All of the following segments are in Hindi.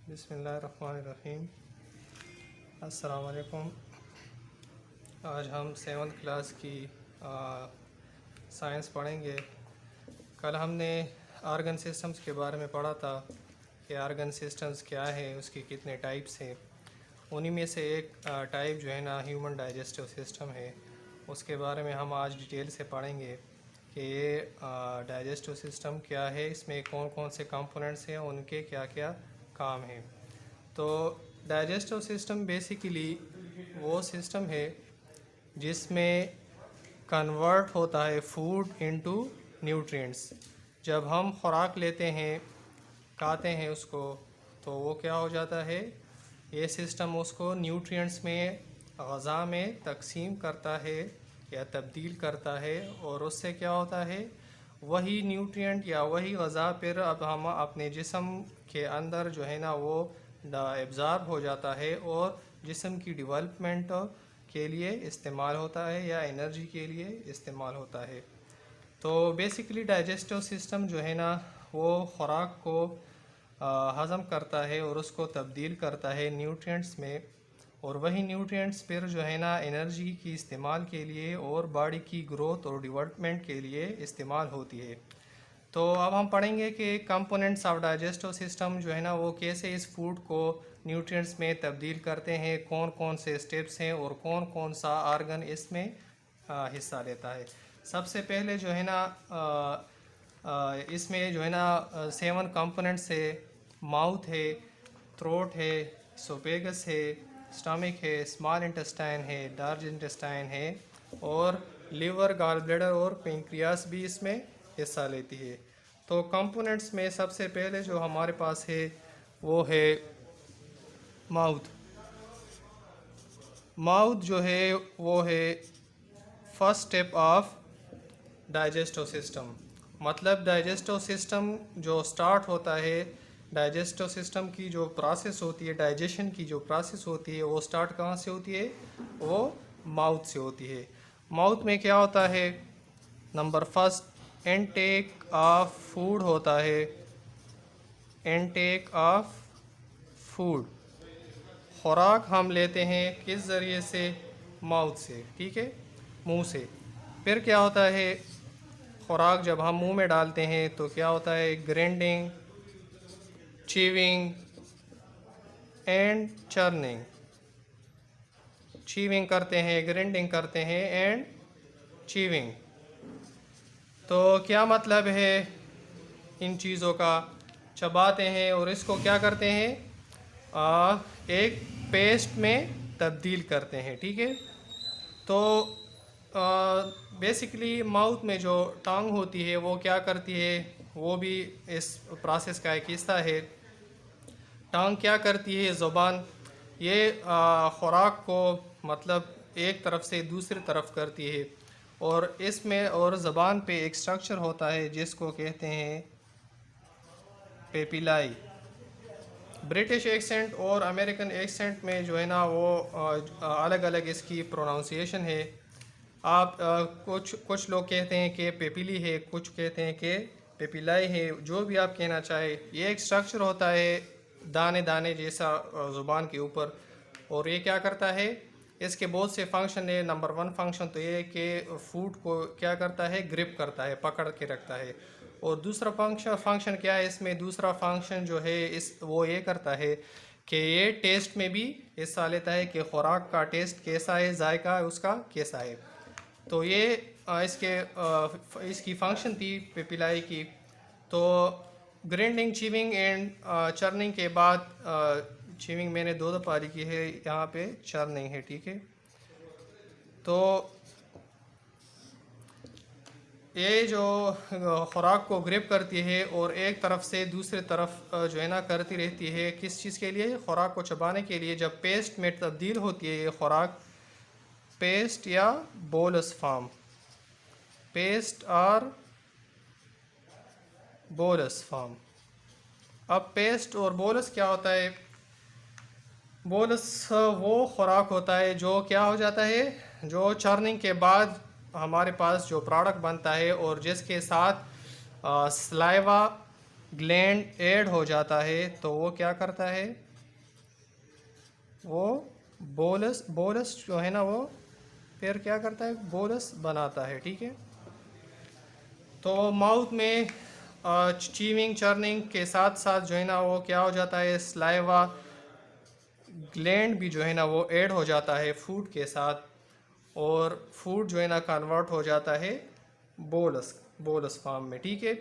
बिस्मिल्लाहिर्रहमानिर्रहीम। अस्सलाम वालेकुम। आज हम 7th क्लास की साइंस पढ़ेंगे। कल हमने आर्गन सिस्टम्स के बारे में पढ़ा था कि आर्गन सिस्टम्स क्या है, उसके कितने टाइप्स हैं। उन्हीं में से एक टाइप जो है ना ह्यूमन डाइजेस्टिव सिस्टम है। उसके बारे में हम आज डिटेल से पढ़ेंगे कि ये डाइजेस्टिव सिस्टम क्या है, इसमें कौन कौन से कंपोनेंट्स हैं, उनके क्या क्या काम हैं। तो डाइजेस्टिव सिस्टम बेसिकली वो सिस्टम है जिसमें कन्वर्ट होता है फूड इनटू न्यूट्रिएंट्स। जब हम खुराक लेते हैं, खाते हैं उसको, तो वो क्या हो जाता है, ये सिस्टम उसको न्यूट्रिएंट्स में, ग़ज़ा में तकसीम करता है या तब्दील करता है, और उससे क्या होता है, वही न्यूट्रिएंट या वही ग़ज़ा फिर अब हम अपने जिस्म के अंदर जो है ना वो एब्ज़ॉर्ब हो जाता है और जिस्म की डेवलपमेंट के लिए इस्तेमाल होता है या एनर्जी के लिए इस्तेमाल होता है। तो बेसिकली डाइजेस्टिव सिस्टम जो है ना वो ख़ुराक को हज़म करता है और उसको तब्दील करता है न्यूट्रिएंट्स में, और वही न्यूट्रिएंट्स फिर जो है ना एनर्जी की इस्तेमाल के लिए और बॉडी की ग्रोथ और डेवलपमेंट के लिए इस्तेमाल होती है। तो अब हम पढ़ेंगे कि कंपोनेंट्स ऑफ डाइजेस्टिव सिस्टम जो है ना वो कैसे इस फूड को न्यूट्रिएंट्स में तब्दील करते हैं, कौन कौन से स्टेप्स हैं और कौन कौन सा आर्गन इसमें हिस्सा लेता है। सबसे पहले जो है ना इसमें जो है ना 7 कंपोनेंट्स है। माउथ है, थ्रोट है, सोपेगस है, स्टमक है, स्मॉल इंटेस्टाइन है, लार्ज इंटेस्टाइन है, और लीवर, गॉल ब्लैडर और पेंक्रियास भी इसमें हिस्सा लेती है। तो कंपोनेंट्स में सबसे पहले जो हमारे पास है वो है माउथ। माउथ जो है वो है first step of digestive system. मतलब डाइजेस्टिव सिस्टम जो स्टार्ट होता है, डाइजेस्टिव सिस्टम की जो प्रोसेस होती है, डाइजेशन की जो प्रोसेस होती है, वो स्टार्ट कहाँ से होती है, वो माउथ से होती है। माउथ में क्या होता है, number first intake of food होता है। इनटेक ऑफ फूड, खुराक हम लेते हैं किस ज़रिए से, माउथ से, ठीक है, मुंह से। फिर क्या होता है, खुराक जब हम मुंह में डालते हैं तो क्या होता है, grinding, chewing and churning. Chewing करते हैं, ग्राइंडिंग करते हैं एंड च्यूइंग। तो क्या मतलब है इन चीज़ों का, चबाते हैं और इसको क्या करते हैं, एक पेस्ट में तब्दील करते हैं, ठीक है। तो बेसिकली माउथ में जो टांग होती है वो क्या करती है, वो भी इस प्रोसेस का एक हिस्सा है। टांग क्या करती है, ज़ुबान ये खुराक को मतलब एक तरफ से दूसरी तरफ करती है, और इसमें और ज़बान पे एक स्ट्रक्चर होता है जिसको कहते हैं पेपिलाई। ब्रिटिश एक्सेंट और अमेरिकन एक्सेंट में जो है ना वो अलग अलग इसकी प्रोनाउंसिएशन है। आप कुछ लोग कहते हैं कि पेपिली है, कुछ कहते हैं कि पेपिलाई है, जो भी आप कहना चाहे। ये एक स्ट्रक्चर होता है दाने दाने जैसा ज़ुबान के ऊपर, और ये क्या करता है, इसके बहुत से फंक्शन है। नंबर 1 फंक्शन तो ये है कि फूड को क्या करता है, ग्रिप करता है, पकड़ के रखता है। और दूसरा फंक्शन क्या है इसमें, दूसरा फंक्शन जो है इस वो ये करता है कि ये टेस्ट में भी हिस्सा लेता है कि खुराक का टेस्ट कैसा है, जायका उसका कैसा है। तो ये इसकी फंक्शन थी पेपिलाई की। तो ग्राइंडिंग, च्यूइंग एंड चर्निंग के बाद, च्यूइंग मैंने 2 दफ़ा लिखी है, यहाँ पे चर्निंग है, ठीक है। तो ये जो खुराक को ग्रिप करती है और एक तरफ से दूसरी तरफ जो है ना करती रहती है, किस चीज़ के लिए, खुराक को चबाने के लिए। जब पेस्ट में तब्दील होती है ये खुराक, पेस्ट या बोलस फॉर्म, पेस्ट और बोलस फॉर्म। अब पेस्ट और बोलस क्या होता है, बोलस वो खुराक होता है जो क्या हो जाता है, जो चर्निंग के बाद हमारे पास जो प्रोडक्ट बनता है और जिसके साथ सलाइवा ग्लैंड ऐड हो जाता है तो वो क्या करता है, वो बोलस जो है ना वो फिर क्या करता है, बोलस बनाता है। ठीक है, तो माउथ में चीविंग चर्निंग के साथ साथ जो है ना वो क्या हो जाता है, स्लाइवा ग्लैंड भी जो है ना वो ऐड हो जाता है फूड के साथ, और फूड जो है ना कन्वर्ट हो जाता है बोलस बोलस फॉर्म में। ठीक है,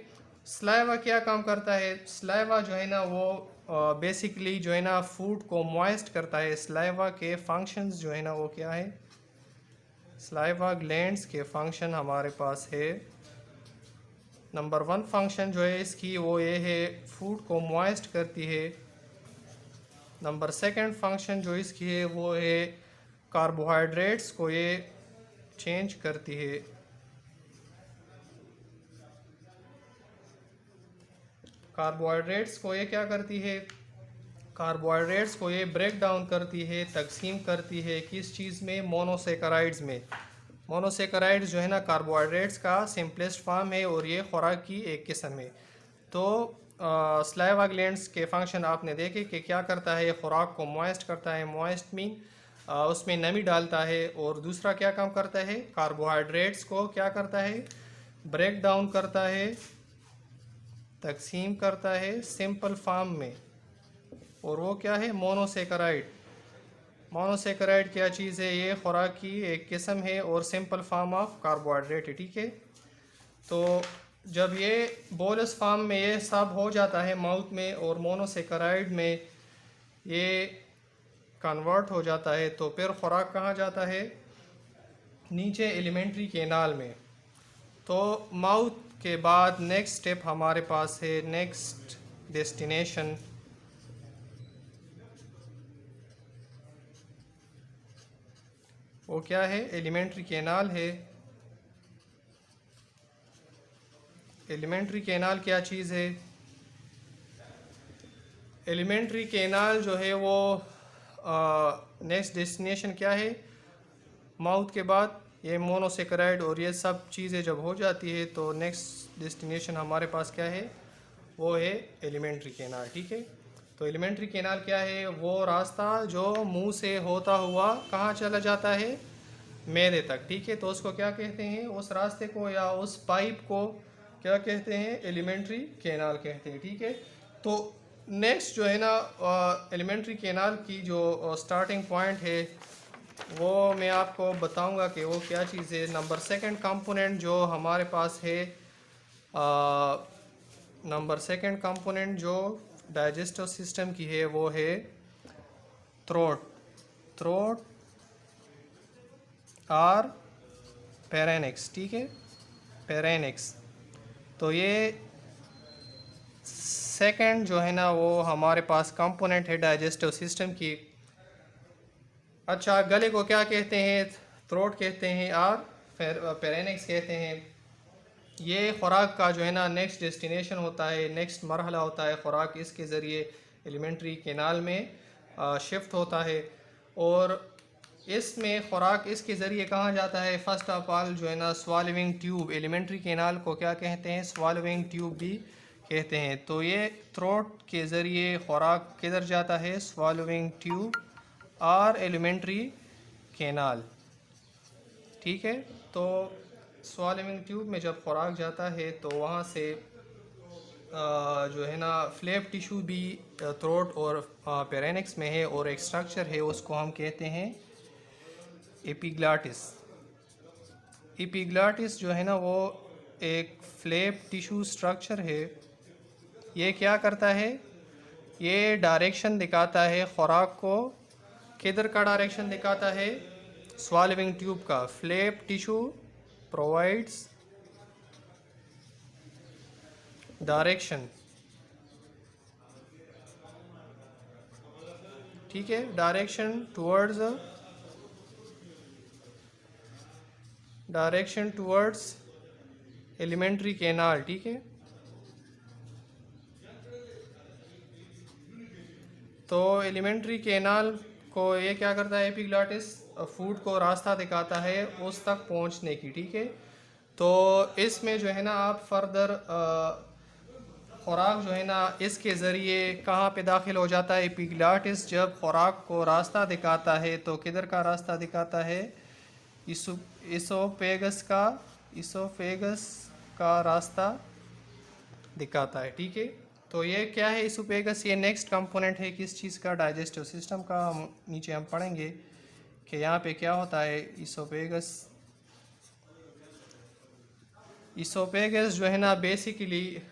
स्लाइवा क्या काम करता है, स्लाइवा जो है ना वो बेसिकली जो है ना फूड को मॉइस्ट करता है। स्लाइवा के फंक्शंस जो है ना वो क्या है, स्लाइवा ग्लैंड्स के फंक्शन हमारे पास है, नंबर 1 फंक्शन जो है इसकी वो ये है, फूड को मॉइस्ट करती है। नंबर 2 फंक्शन जो इसकी है वो है कार्बोहाइड्रेट्स को ये चेंज करती है। कार्बोहाइड्रेट्स को ये क्या करती है, कार्बोहाइड्रेट्स को ये ब्रेक डाउन करती है, तकसीम करती है किस चीज़ में, मोनोसेकेराइड्स में। मोनोसेकेराइड्स जो है ना कार्बोहाइड्रेट्स का सिंपलेस्ट फॉर्म है और ये खुराक की एक किस्म है। तो स्लाइवा ग्लैंड्स के फंक्शन आपने देखे कि क्या करता है, खुराक को मॉइस्ट करता है, मॉइस्ट मीन उसमें नमी डालता है, और दूसरा क्या काम करता है, कार्बोहाइड्रेट्स को क्या करता है, ब्रेक डाउन करता है, तकसीम करता है सिंपल फॉर्म में, और वो क्या है, मोनोसेकेराइड। मोनोसेकेराइड क्या चीज़ है, ये खुराक की एक किस्म है और सिंपल फॉर्म ऑफ कार्बोहाइड्रेट है। ठीक है, तो जब ये बोलस फॉर्म में ये सब हो जाता है माउथ में और मोनोसेकेराइड में ये कन्वर्ट हो जाता है, तो फिर खुराक कहाँ जाता है, नीचे एलिमेंट्री कैनाल में। तो माउथ के बाद नेक्स्ट स्टेप हमारे पास है, नेक्स्ट डेस्टिनेशन वो क्या है, एलिमेंट्री कैनाल है। एलिमेंट्री कैनाल क्या चीज़ है, एलिमेंट्री कैनाल जो है वो नेक्स्ट डेस्टिनेशन क्या है, माउथ के बाद ये मोनोसेकेराइड और ये सब चीज़ें जब हो जाती है तो नेक्स्ट डेस्टिनेशन हमारे पास क्या है, वो है एलिमेंट्री कैनाल। ठीक है, तो एलिमेंट्री कैनाल क्या है, वो रास्ता जो मुंह से होता हुआ कहाँ चला जाता है, मैदे तक। ठीक है, तो उसको क्या कहते हैं, उस रास्ते को या उस पाइप को क्या कहते हैं, एलिमेंट्री कैनाल कहते हैं। ठीक है, तो नेक्स्ट जो है ना एलिमेंट्री कैनाल की जो स्टार्टिंग पॉइंट है वो मैं आपको बताऊंगा कि वो क्या चीज़ है। नंबर 2 कंपोनेंट जो हमारे पास है, नंबर 2 कंपोनेंट जो डाइजेस्टिव सिस्टम की है वो है थ्रोट और पेरेनिक्स। ठीक है, पेरेनिक्स, तो ये सेकंड जो है ना वो हमारे पास कंपोनेंट है डाइजेस्टिव सिस्टम की। अच्छा, गले को क्या कहते हैं, थ्रोट कहते हैं और पेरेनिक्स कहते हैं। ये खुराक का जो है ना नेक्स्ट डेस्टिनेशन होता है, नेक्स्ट मरहला होता है, खुराक इसके ज़रिए एलिमेंट्री कैनाल में शिफ्ट होता है, और इसमें खुराक इसके ज़रिए कहाँ जाता है, फर्स्ट ऑफ ऑल जो है ना स्वालोइंग ट्यूब, एलिमेंट्री कैनाल को क्या कहते हैं, स्वालोइंग ट्यूब भी कहते हैं। तो ये थ्रोट के ज़रिए खुराक किधर जाता है, स्वालोइंग ट्यूब और एलिमेंट्री कैनाल। ठीक है, तो स्वालोइंग ट्यूब में जब खुराक जाता है तो वहाँ से जो है ना फ्लैप टिश्यू भी थ्रोट और पेरेनिक्स में है, और एक स्ट्रक्चर है उसको हम कहते हैं एपिग्लाटिस। एपिग्लाटिस जो है ना वो एक फ्लैप टिश्यू स्ट्रक्चर है। ये क्या करता है, ये डायरेक्शन दिखाता है खुराक को, किधर का डायरेक्शन दिखाता है, स्वालोइंग ट्यूब का। Flap tissue provides direction. ठीक है, डायरेक्शन टुवर्ड्स एलिमेंट्री कैनाल। ठीक है, तो एलिमेंट्री कैनाल को ये क्या करता है, एपिग्लाटिस फूड को रास्ता दिखाता है उस तक पहुंचने की। ठीक है, तो इसमें जो है ना आप फर्दर खुराक जो है ना इसके ज़रिए कहाँ पे दाखिल हो जाता है? एपिग्लॉटिस जब खुराक को रास्ता दिखाता है तो किधर का रास्ता दिखाता है? इसोफेगस का, इसोफेगस का रास्ता दिखाता है। ठीक है, तो ये क्या है इसोफेगस? ये नेक्स्ट कंपोनेंट है किस चीज़ का? डाइजेस्टिव सिस्टम का। हम नीचे हम पढ़ेंगे कि यहाँ पे क्या होता है। इसोफेगस, इसोफेगस जो है ना बेसिकली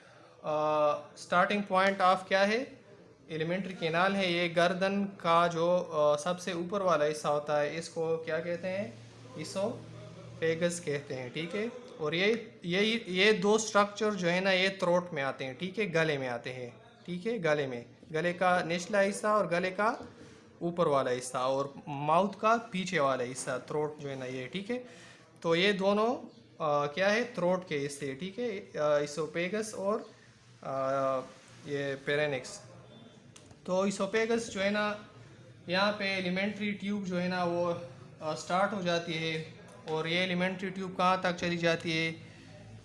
स्टार्टिंग पॉइंट ऑफ क्या है? एलिमेंट्री कैनाल है। ये गर्दन का जो सबसे ऊपर वाला हिस्सा होता है इसको क्या कहते हैं? इसोफेगस कहते हैं। ठीक है, और ये दो स्ट्रक्चर जो है ना ये थ्रोट में आते हैं। ठीक है, गले में आते हैं। ठीक है, गले में, गले का निचला हिस्सा और गले का ऊपर वाला हिस्सा और माउथ का पीछे वाला हिस्सा, थ्रोट जो है ना ये। ठीक है, तो ये दोनों क्या है? थ्रोट के हिस्से। ठीक है, इसोफेगस और ये पेरेनिक्स। तो इसोफेगस जो है ना यहाँ पे एलिमेंट्री ट्यूब जो है ना वो स्टार्ट हो जाती है और ये एलिमेंट्री ट्यूब कहाँ तक चली जाती है?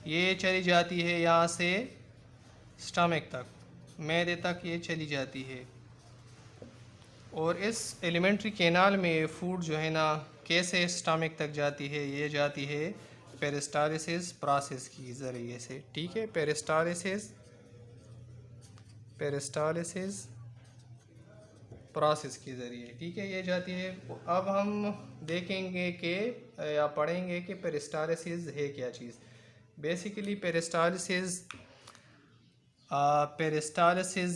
ये चली जाती है यहाँ से स्टमक तक, मैदे तक ये चली जाती है। और इस एलिमेंट्री कैनाल में फूड जो है ना कैसे स्टमक तक जाती है? ये जाती है पेरिस्टालिसिस प्रोसेस की ज़रिए से। ठीक है, पेरिस्टालिसिस प्रोसेस के ज़रिए। ठीक है, ये जाती है। अब हम देखेंगे कि या पढ़ेंगे कि पेरिस्टालिसिस है क्या चीज़। बेसिकली पेरिस्टालिसिस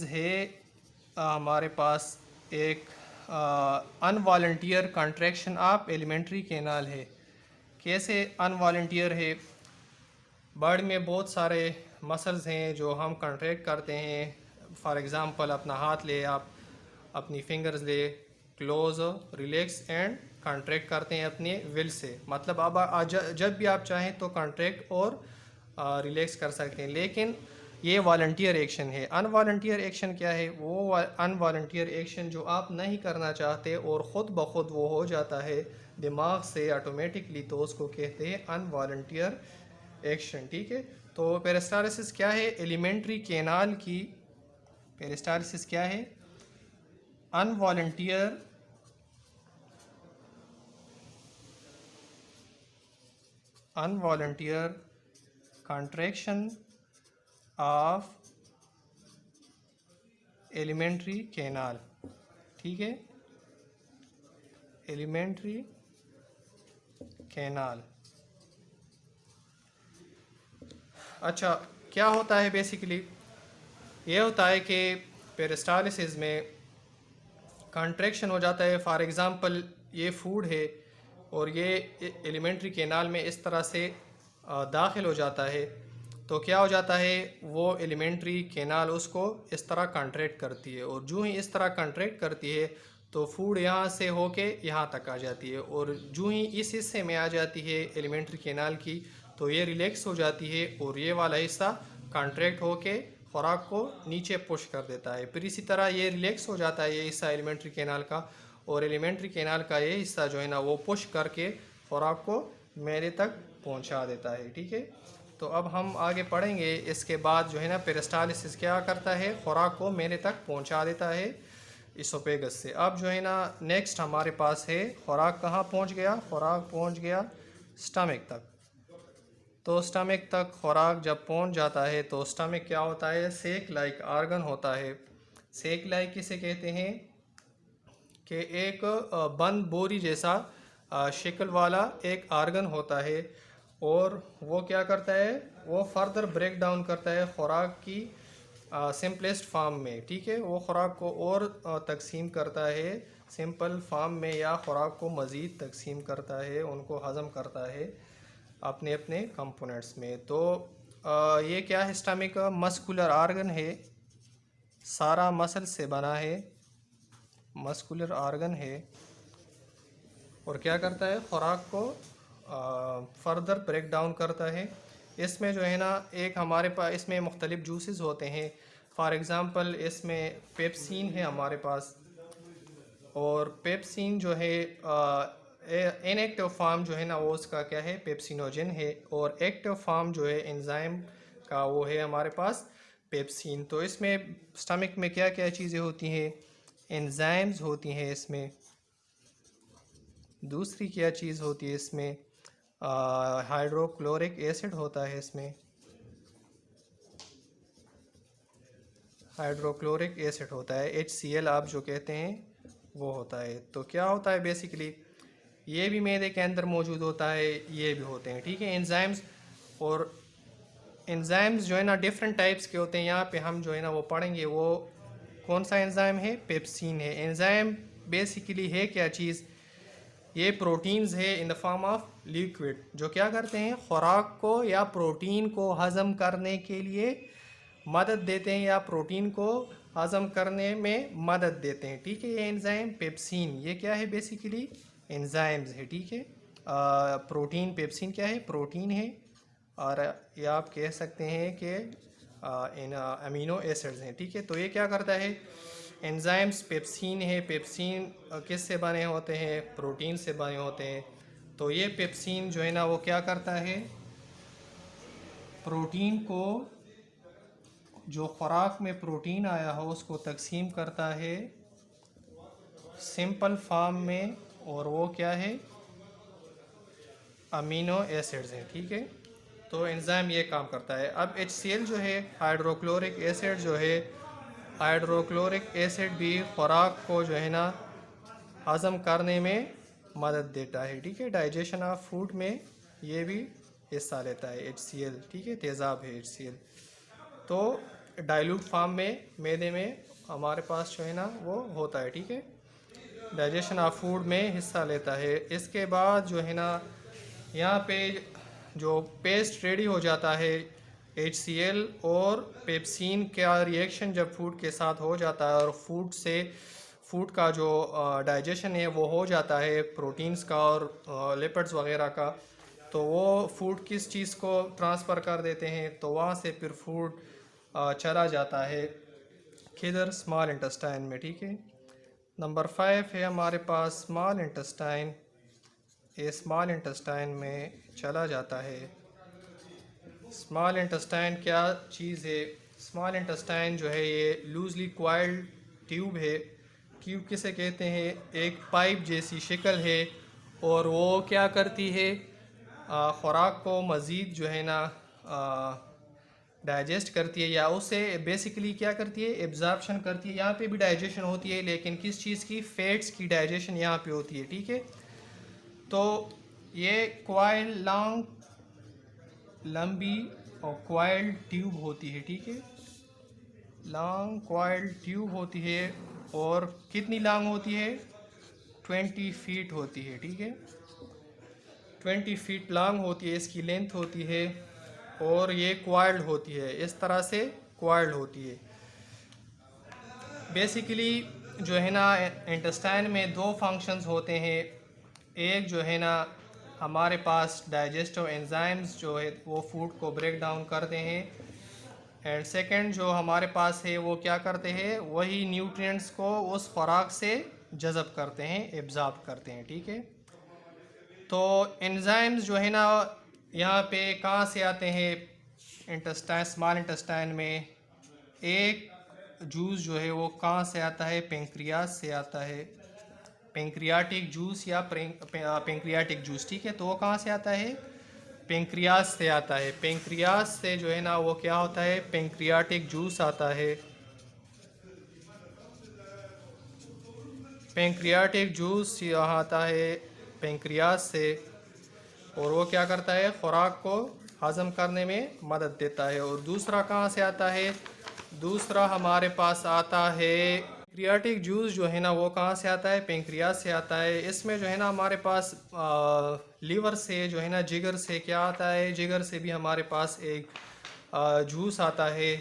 है हमारे पास एक अनवॉलंटियर कंट्रैक्शन ऑफ एलिमेंट्री कैनाल है। कैसे अनवॉलंटियर है? बॉडी में बहुत सारे मसल्स हैं जो हम कंट्रैक्ट करते हैं। फॉर एग्ज़ाम्पल अपना हाथ ले, आप अपनी फिंगर्स ले, क्लोज, रिलैक्स एंड कंट्रैक्ट करते हैं अपने विल से। मतलब अब जब भी आप चाहें तो कंट्रैक्ट और रिलैक्स कर सकते हैं, लेकिन ये वॉलंटियर एक्शन है। अनवॉलंटियर एक्शन क्या है? वो अनवॉलंटियर एक्शन जो आप नहीं करना चाहते और ख़ुद ब खुद वो हो जाता है दिमाग से ऑटोमेटिकली, तो उसको कहते हैं अनवॉलंटियर एक्शन। ठीक है, तो पेरिस्टालिसिस क्या है? एलिमेंट्री कैनाल की पेरिस्टालिसिस क्या है? अनवॉलंटियर कंट्रैक्शन ऑफ एलिमेंट्री कैनाल। ठीक है, एलिमेंट्री कैनाल। अच्छा, क्या होता है बेसिकली? ये होता है कि पेरिस्टालिसिस में कंट्रैक्शन हो जाता है। फॉर एग्ज़ाम्पल ये फूड है और ये एलिमेंट्री कैनाल में इस तरह से दाखिल हो जाता है, तो क्या हो जाता है? वो एलिमेंट्री कैनाल उसको इस तरह कंट्रैक्ट करती है और जो ही इस तरह कंट्रैक्ट करती है तो फूड यहाँ से होके यहाँ तक आ जाती है और जो ही इस हिस्से में आ जाती है एलिमेंट्री कैनाल की तो ये रिलैक्स हो जाती है और ये वाला हिस्सा कंट्रैक्ट होके खुराक को नीचे पुश कर देता है। फिर इसी तरह ये रिलैक्स हो जाता है ये हिस्सा एलिमेंट्री कैनाल का, और एलिमेंट्री कैनाल का ये हिस्सा जो है ना वो पुश करके खुराक को मैदे तक पहुंचा देता है। ठीक है, तो अब हम आगे पढ़ेंगे। इसके बाद जो है ना पेरिस्टालिसिस क्या करता है? खुराक को मैदे तक पहुंचा देता है इसोफेगस से। अब जो है ना नेक्स्ट हमारे पास है खुराक कहाँ पहुंच गया? खुराक पहुंच गया स्टमक तक। तो स्टमक तक खुराक जब पहुंच जाता है तो स्टमक क्या होता है? सेक लाइक आर्गन होता है। सेक लाइक किसे कहते हैं? कि एक बंद बोरी जैसा शक्ल वाला एक आर्गन होता है और वो क्या करता है? वो फर्दर ब्रेक डाउन करता है खुराक की सिंपलेस्ट फॉर्म में। ठीक है, वो खुराक को और तकसीम करता है सिंपल फॉर्म में या खुराक को मज़ीद तकसीम करता है, उनको हज़म करता है अपने अपने कंपोनेंट्स में। तो ये क्या है? स्टमक मस्कुलर आर्गन है, सारा मसल से बना है, मस्कुलर आर्गन है और क्या करता है? खुराक को फर्दर ब्रेक डाउन करता है। इसमें जो है ना एक हमारे पास इसमें मुख्तलिफ जूसेस होते हैं। फॉर एग्ज़ाम्पल इसमें पेप्सिन है हमारे पास, और पेप्सिन जो है इनएक्टिव फॉर्म जो है ना वो उसका क्या है? पेप्सिनोजन है, और एक्टिव फॉर्म जो है एंजाइम का वो है हमारे पास पेप्सिन। तो इसमें स्टमक में क्या क्या चीज़ें होती हैं? एंजाइम्स होती हैं इसमें। दूसरी क्या चीज़ होती है इसमें? हाइड्रोक्लोरिक एसिड होता है इसमें, हाइड्रोक्लोरिक एसिड होता है, HCl आप जो कहते हैं वो होता है। तो क्या होता है बेसिकली, ये भी मैदे के अंदर मौजूद होता है, ये भी होते हैं, ठीक है, एंजाइम्स। और एंजाइम्स जो है ना डिफरेंट टाइप्स के होते हैं, यहाँ पे हम जो है ना वो पढ़ेंगे। वो कौन सा एंजाइम है? पेप्सिन है। एंजाइम बेसिकली है क्या चीज़? ये प्रोटीन्स है in the form of liquid, जो क्या करते हैं, खुराक को या प्रोटीन को हज़म करने के लिए मदद देते हैं, या प्रोटीन को हज़म करने में मदद देते हैं, ठीक है। ये एंजाइम पेप्सिन, ये क्या है बेसिकली? एंजाइम्स है, ठीक है। प्रोटीन, पेप्सिन क्या है? प्रोटीन है। और ये आप कह सकते हैं कि इन अमीनो एसिड्स हैं, ठीक है। तो ये क्या करता है? एंजाइम्स पेप्सिन है। पेप्सिन किस से बने होते हैं? प्रोटीन से बने होते हैं। तो ये पेप्सिन जो है ना वो क्या करता है? प्रोटीन को, जो खुराक में प्रोटीन आया हो उसको तकसीम करता है सिंपल फॉर्म में, और वो क्या है? अमीनो एसिड्स हैं, ठीक है। तो एंजाइम ये काम करता है। अब HCl जो है, हाइड्रोक्लोरिक एसिड जो है, हाइड्रोक्लोरिक एसिड भी खुराक को जो है ना हज़म करने में मदद देता है, ठीक है। डाइजेशन ऑफ फूड में ये भी हिस्सा लेता है HCl, ठीक है, तेज़ाब है HCl। तो डाइल्यूट फॉर्म में मैदे में हमारे पास जो है ना वो होता है, ठीक है, डाइजेशन ऑफ फूड में हिस्सा लेता है। इसके बाद जो है ना यहाँ पे जो पेस्ट रेडी हो जाता है, HCl और पेप्सिन का रिएक्शन जब फूड के साथ हो जाता है और फूड का जो डाइजेशन है वो हो जाता है, प्रोटीन्स का और लिपिड्स वगैरह का, तो वो फूड किस चीज़ को ट्रांसफ़र कर देते हैं? तो वहाँ से फिर फूड चला जाता है किधर? स्मॉल इंटेस्टाइन में, ठीक है। नंबर 5 है हमारे पास स्मॉल इंटेस्टाइन। ये स्मॉल इंटेस्टाइन में चला जाता है। स्मॉल इंटेस्टाइन क्या चीज़ है? स्मॉल इंटेस्टाइन जो है ये लूजली क्वाइल्ड ट्यूब है। ट्यूब किसे कहते हैं? एक पाइप जैसी शक्ल है, और वो क्या करती है? खुराक को मज़ीद जो है ना डाइजेस्ट करती है, या उसे बेसिकली क्या करती है? एब्जॉर्प्शन करती है। यहाँ पे भी डाइजेशन होती है, लेकिन किस चीज़ की? फैट्स की डाइजेशन यहाँ पे होती है, ठीक है। तो ये क्वाइल लंबी और क्वाइल्ड ट्यूब होती है, ठीक है, लॉन्ग क्वाइल्ड ट्यूब होती है। और कितनी लॉन्ग होती है? 20 फीट होती है, ठीक है, 20 फीट लॉन्ग होती है, इसकी लेंथ होती है। और ये क्वाइल्ड होती है, इस तरह से क्वाइल्ड होती है। बेसिकली जो है ना इंटेस्टाइन में दो फंक्शंस होते हैं। एक जो है ना हमारे पास डाइजेस्टिव एंजाइम्स जो है वो फूड को ब्रेक डाउन करते हैं, एंड सेकंड जो हमारे पास है वो क्या करते हैं? वही न्यूट्रिएंट्स को उस खुराक से जज़ब करते हैं, एब्जॉर्ब करते हैं, ठीक है। तो एंजाइम्स जो है ना यहाँ पे कहाँ से आते हैं? इंटेस्टाइन, स्मॉल इंटेस्टाइन में एक जूस जो है वो कहाँ से आता है? पेंक्रियास से आता है, पेंक्रियाटिक जूस या पेंक्रियाटिक जूस, ठीक है। तो वो कहाँ से आता है? पेंक्रियास से आता है। पेंक्रियास से जो है ना वो क्या होता है? पेंक्रियाटिक जूस आता है। पेंक्रियाटिक जूस यहाँ आता है पेंक्रियास से, और वो क्या करता है? खुराक को हज़म करने में मदद देता है। और दूसरा कहाँ से आता है? दूसरा हमारे पास आता है पेंक्रियाटिक जूस जो है ना वो कहाँ से आता है? पेंक्रियास से आता है। इसमें जो है ना हमारे पास लीवर से जो है ना, जिगर से क्या आता है? जिगर से भी हमारे पास एक जूस आता है।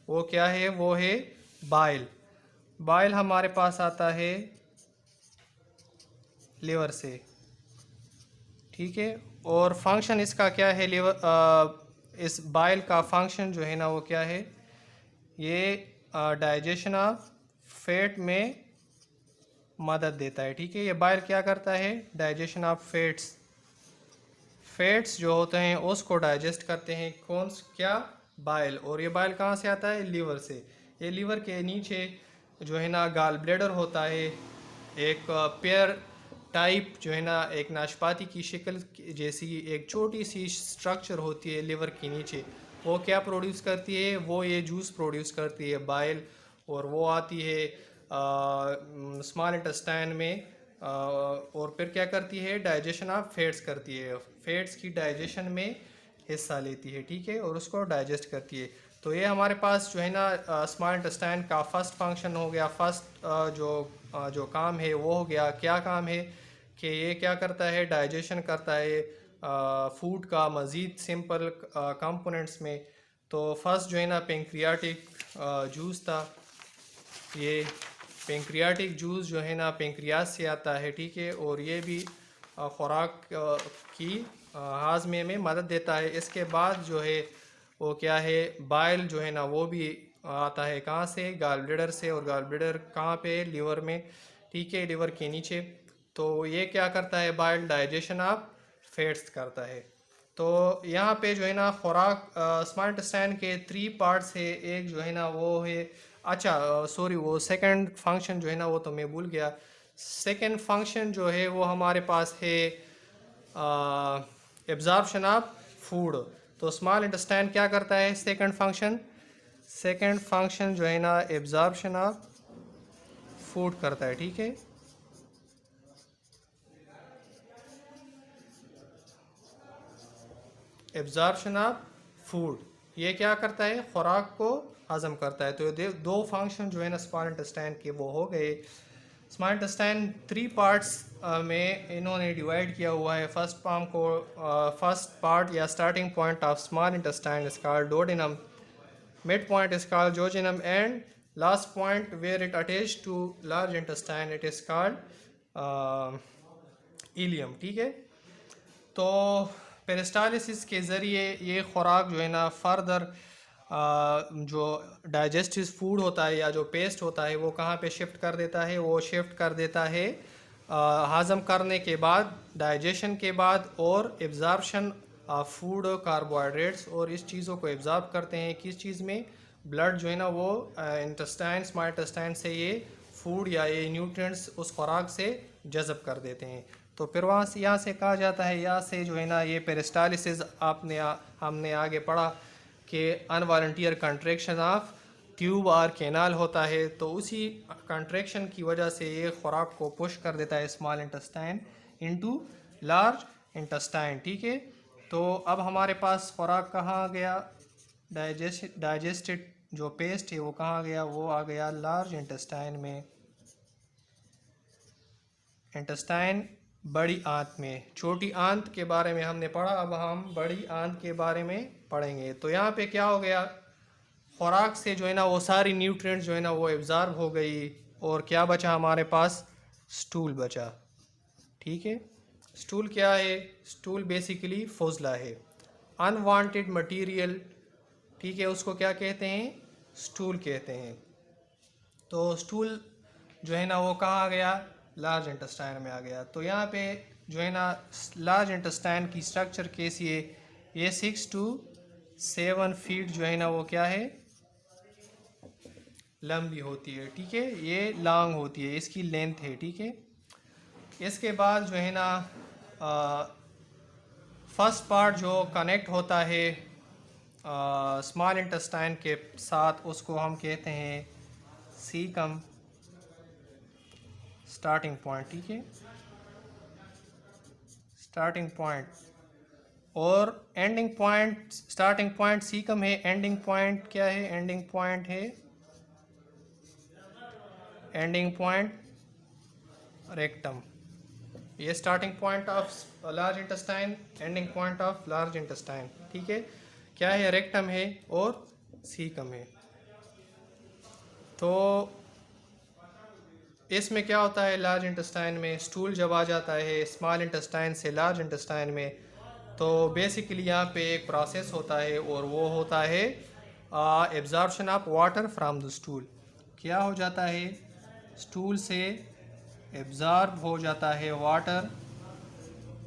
वो क्या है? वो है बाइल। बाइल हमारे पास आता है लीवर से, ठीक है। और फंक्शन इसका क्या है? इस बाइल का फंक्शन जो है ना वो क्या है? ये डाइजेशन ऑफ फैट में मदद देता है, ठीक है। ये बाइल क्या करता है? डाइजेशन ऑफ फैट्स जो होते हैं उसको डाइजेस्ट करते हैं। क्या? बाइल, और ये बाइल कहाँ से आता है? लीवर से। ये लीवर के नीचे जो है ना गाल ब्लैडर होता है, एक पेयर टाइप जो है ना, एक नाशपाती की शक्ल जैसी एक छोटी सी स्ट्रक्चर होती है लीवर के नीचे। वो क्या प्रोड्यूस करती है? वो ये जूस प्रोड्यूस करती है, बाइल, और वो आती है स्मॉल इंटेस्टाइन में। और फिर क्या करती है? डाइजेशन ऑफ फैट्स करती है, फैट्स की डाइजेशन में हिस्सा लेती है, ठीक है, और उसको डाइजेस्ट करती है। तो ये हमारे पास जो है ना स्मॉल इंटेस्टाइन का फर्स्ट फंक्शन हो गया, फर्स्ट जो काम है वो हो गया। क्या काम है कि ये क्या करता है? डाइजेशन करता है फूड का मज़ीद सिंपल कंपोनेंट्स में। तो फर्स्ट जो है ना पेंक्रियाटिक जूस था। ये पेंक्रियाटिक जूस जो है ना पेंक्रियास से आता है, ठीक है, और ये भी खुराक की हाजमे में मदद देता है। इसके बाद जो है वो क्या है? बाइल जो है ना वो भी आता है कहाँ से? गाल ब्लैडर से। और गाल ब्लैडर कहाँ पे? लीवर में, ठीक है, लीवर के नीचे। तो ये क्या करता है? बाइल डाइजेशन ऑफ फैट्स करता है। तो यहाँ पे जो है ना खुराक स्मॉल इंटेस्टाइन के 3 पार्ट्स है। एक जो है ना वो है, अच्छा सॉरी, वो सेकंड फंक्शन जो है ना वो तो मैं भूल गया। सेकंड फंक्शन जो है वो हमारे पास है एब्जॉर्प्शन ऑफ फूड। तो स्मॉल इंटेस्टाइन क्या करता है? सेकंड फंक्शन जो है ना एब्जॉर्प्शन ऑफ फूड करता है, ठीक है। एब्जॉर्प्शन ऑफ फूड, ये क्या करता है? खुराक को हजम करता है। तो ये दो फंक्शन जो है ना स्मॉल इंटेस्टाइन के वो हो गए। स्मॉल इंटेस्टाइन 3 पार्ट्स में इन्होंने डिवाइड किया हुआ है। फर्स्ट पार्ट या starting point of small intestine is called duodenum, mid point is called jejunum, and last point where it attach to large intestine it is called ileum, ठीक है। तो पेरिस्टालिसिस के ज़रिए ये खुराक जो है ना फर्दर जो डाइजेस्टिव फूड होता है या जो पेस्ट होता है वो कहाँ पे शिफ्ट कर देता है? वो शिफ्ट कर देता है हज़म करने के बाद, डाइजेशन के बाद, और एब्जॉर्प्शन ऑफ फूड कार्बोहाइड्रेट्स, और इस चीज़ों को एब्जॉर्ब करते हैं किस चीज़ में? ब्लड जो है ना वो इंटेस्टाइन, स्मॉल इंटेस्टाइन से ये फूड या ये न्यूट्रिएंट्स उस खुराक से जज़ब कर देते हैं। तो फिर वहाँ से यहाँ से कहा जाता है, यहाँ से जो है ना ये पेरिस्टालिसिस हमने आगे पढ़ा कि अनवॉलंटियर कंट्रैक्शन ऑफ ट्यूब और कैनाल होता है। तो उसी कंट्रैक्शन की वजह से ये खुराक को पुश कर देता है small intestine into large intestine, ठीक है। तो अब हमारे पास खुराक कहाँ आ गया? डाइजेस्टेड जो पेस्ट है वो कहाँ गया? वो आ गया लार्ज इंटेस्टाइन में। इंटेस्टाइन बड़ी आंत में। छोटी आंत के बारे में हमने पढ़ा, अब हम बड़ी आंत के बारे में पढ़ेंगे। तो यहाँ पे क्या हो गया? खुराक से जो है ना वो सारी न्यूट्रिएंट्स जो है ना वो एब्जॉर्ब हो गई, और क्या बचा हमारे पास? स्टूल बचा, ठीक है। स्टूल क्या है? स्टूल बेसिकली फुजला है, अनवांटेड मटेरियल, ठीक है, उसको क्या कहते हैं? स्टूल कहते हैं। तो स्टूल जो है ना वो कहाँ आ गया? लार्ज इंटेस्टाइन में आ गया। तो यहाँ पे जो है ना लार्ज इंटेस्टाइन की स्ट्रक्चर कैसी है? ये 6 to 7 फीट जो है ना वो क्या है? लंबी होती है, ठीक है, ये लॉन्ग होती है, इसकी लेंथ है, ठीक है। इसके बाद जो है ना फर्स्ट पार्ट जो कनेक्ट होता है स्मॉल इंटेस्टाइन के साथ, उसको हम कहते हैं सीकम, स्टार्टिंग पॉइंट, ठीक है, स्टार्टिंग पॉइंट। और ending point, starting point caecum है, एंडिंग पॉइंट क्या है? एंडिंग पॉइंट है, एंडिंग पॉइंट रेक्टम। ये starting point of large intestine, ending point of large intestine, ठीक है, क्या है? रेक्टम है और सीकम है। तो इसमें क्या होता है? लार्ज इंटेस्टाइन में स्टूल जब आ जाता है स्मॉल इंटेस्टाइन से लार्ज इंटेस्टाइन में, तो बेसिकली यहाँ पे एक प्रोसेस होता है, और वो होता है absorption of water from the stool. क्या हो जाता है? स्टूल से एब्जॉर्ब हो जाता है water,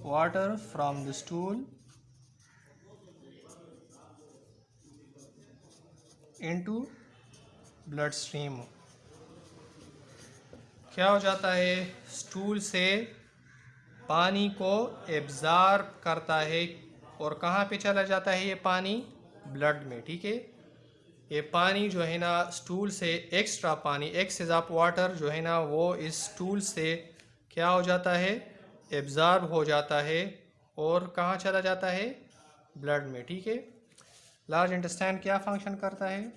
water from the stool into blood stream. क्या हो जाता है, स्टूल से पानी को एब्ज़ॉर्ब करता है और कहाँ पे चला जाता है ये पानी, ब्लड में। ठीक है, ये पानी जो है ना स्टूल से एक्स्ट्रा पानी, एक्सेस ऑफ वाटर जो है ना वो इस स्टूल से क्या हो जाता है, एब्ज़ॉर्ब हो जाता है और कहाँ चला जाता है, ब्लड में। ठीक है, लार्ज इंटेस्टाइन क्या फंक्शन करता है,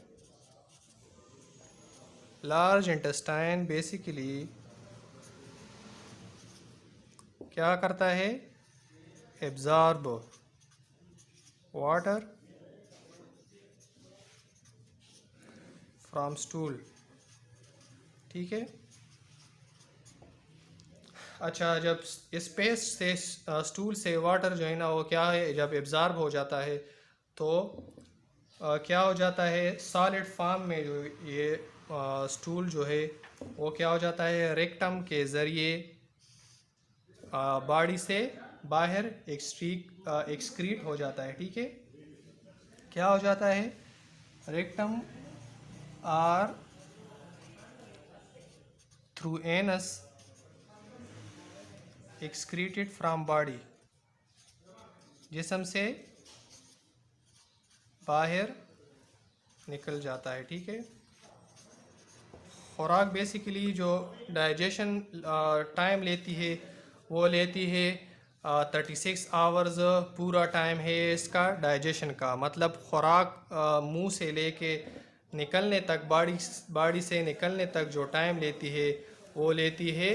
लार्ज इंटेस्टाइन बेसिकली क्या करता है, एब्ज़ॉर्ब वाटर फ्रॉम स्टूल। ठीक है, अच्छा, जब स्पेस से स्टूल से वाटर जो है ना वो क्या है, जब एब्ज़ॉर्ब हो जाता है तो क्या हो जाता है, सॉलिड फॉर्म में जो ये स्टूल जो है वो क्या हो जाता है, रेक्टम के ज़रिए बॉडी से बाहर एक्सक्रीट हो जाता है। ठीक है, क्या हो जाता है, rectum or through anus excreted from body, जिस्म से बाहर निकल जाता है। ठीक है, खुराक बेसिकली जो डाइजेशन टाइम लेती है वो लेती है 36 आवर्स पूरा टाइम है इसका डाइजेशन का। मतलब खुराक मुंह से लेके निकलने तक, बॉडी से निकलने तक जो टाइम लेती है वो लेती है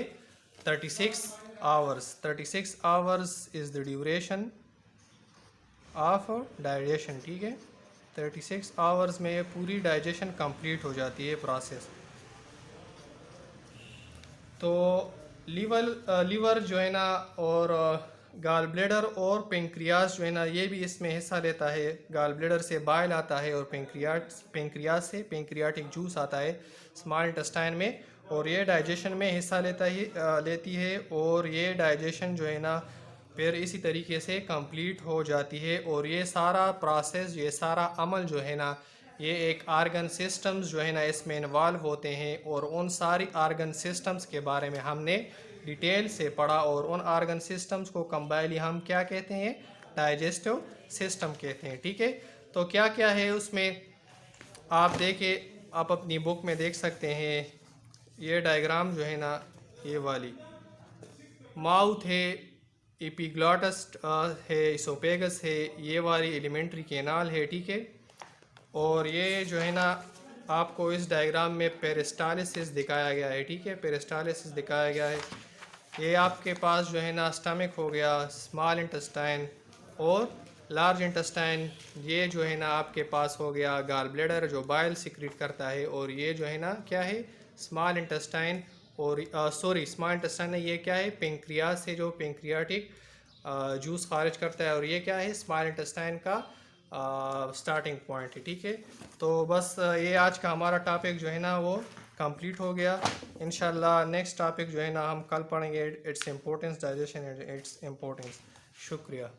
36 hours. 36 hours is the duration of digestion. ठीक है, 36 आवर्स में पूरी डाइजेशन कंप्लीट हो जाती है प्रोसेस। तो लीवर जो है ना और गाल ब्लेडर और पेंक्रियास जो है ना ये भी इसमें हिस्सा लेता है। गाल ब्लेडर से बाइल आता है और पेंक्रियास से पेंक्रियाटिक जूस आता है स्मॉल इंटेस्टाइन में, और ये डाइजेशन में हिस्सा लेती है और ये डाइजेशन जो है ना फिर इसी तरीके से कंप्लीट हो जाती है। और ये सारा प्रोसेस, ये सारा अमल जो है ना ये एक आर्गन सिस्टम्स जो है ना इसमें इन्वॉल्व होते हैं, और उन सारी आर्गन सिस्टम्स के बारे में हमने डिटेल से पढ़ा। और उन आर्गन सिस्टम्स को कंबाइनली हम क्या कहते हैं, डाइजेस्टिव सिस्टम कहते हैं। ठीक है, तो क्या क्या है उसमें आप देखें, आप अपनी बुक में देख सकते हैं। ये डायग्राम जो है ना ये वाली, माउथ है, एपिग्लॉटस है, इसोपेगस है, ये वाली एलिमेंट्री कैनाल है। ठीक है, और ये जो है ना आपको इस डायग्राम में पेरिस्टालिसिस दिखाया गया है। ठीक है, पेरिस्टालिसिस दिखाया गया है। ये आपके पास जो है ना स्टमक हो गया, स्मॉल इंटेस्टाइन और लार्ज इंटेस्टाइन। ये जो है ना आपके पास हो गया गाल ब्लेडर जो बाइल सिक्रीट करता है, और ये जो है ना क्या है, स्मॉल इंटेस्टाइन। और स्मॉल इंटेस्टाइन ये क्या है, पेंक्रियास से जो पेंक्रियाटिक जूस खारिज करता है, और ये क्या है, स्मॉल इंटेस्टाइन का स्टार्टिंग पॉइंट है। ठीक है, तो बस ये आज का हमारा टॉपिक जो है ना वो कंप्लीट हो गया। इंशाल्लाह नेक्स्ट टॉपिक जो है ना हम कल पढ़ेंगे, its importance, digestion and its importance. शुक्रिया।